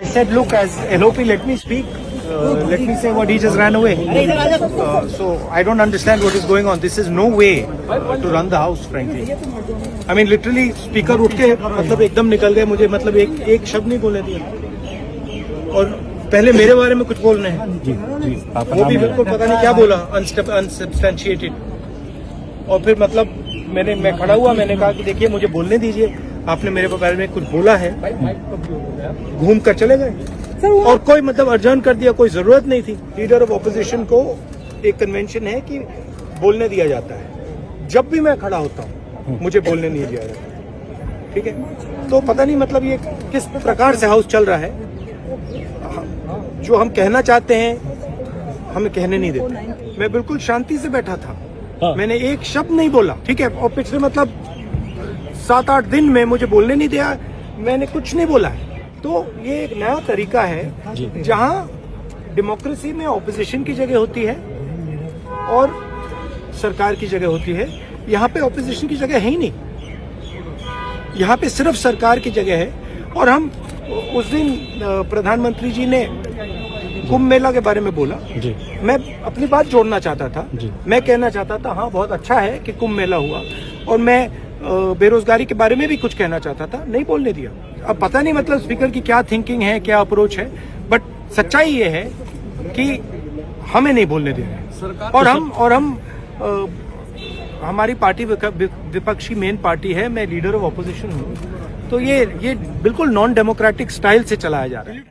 I said, look, as LOP, let me speak. Let me say what he just ran away. So I don't understand what is going on. This is no way to run the house, frankly. I mean, literally, speaker उठ के मतलब एकदम निकल गए. मुझे मतलब एक शब्द नहीं बोलने दिया. और पहले मेरे बारे में कुछ बोलने हैं. जी. वो भी बिल्कुल पता नहीं क्या बोला, unsubstantiated. और फिर मतलब मैं खड़ा हुआ, मैंने कहा कि देखिए मुझे बोलने दीजिए. आपने मेरे बारे में कुछ बोला है, घूम कर चले गए और कोई मतलब अर्जन कर दिया. कोई जरूरत नहीं थी. लीडर ऑफ ऑपोजिशन को एक कन्वेंशन है कि बोलने दिया जाता है. जब भी मैं खड़ा होता हूँ मुझे बोलने नहीं दिया जाता. ठीक है, तो पता नहीं मतलब ये किस प्रकार से हाउस चल रहा है. जो हम कहना चाहते हैं हमें कहने नहीं देते. मैं बिल्कुल शांति से बैठा था. मैंने एक शब्द नहीं बोला. ठीक है, और पिछले मतलब 7-8 दिन में मुझे बोलने नहीं दिया. मैंने कुछ नहीं बोला है. तो ये एक नया तरीका है जहां डेमोक्रेसी में ऑपोजिशन की जगह होती है और सरकार की जगह होती है. यहाँ पे ऑपोजिशन की जगह है ही नहीं. यहाँ पे सिर्फ सरकार की जगह है. और हम उस दिन प्रधानमंत्री जी ने कुंभ मेला के बारे में बोला. मैं अपनी बात जोड़ना चाहता था. मैं कहना चाहता था हाँ बहुत अच्छा है कि कुंभ मेला हुआ. और मैं बेरोजगारी के बारे में भी कुछ कहना चाहता था. नहीं बोलने दिया. अब पता नहीं मतलब स्पीकर की क्या थिंकिंग है, क्या अप्रोच है. बट सच्चाई ये है कि हमें नहीं बोलने दे रहे. और हम हमारी पार्टी विपक्षी मेन पार्टी है. मैं लीडर ऑफ ऑपोजिशन हूँ. तो ये बिल्कुल नॉन डेमोक्रेटिक स्टाइल से चलाया जा रहा है.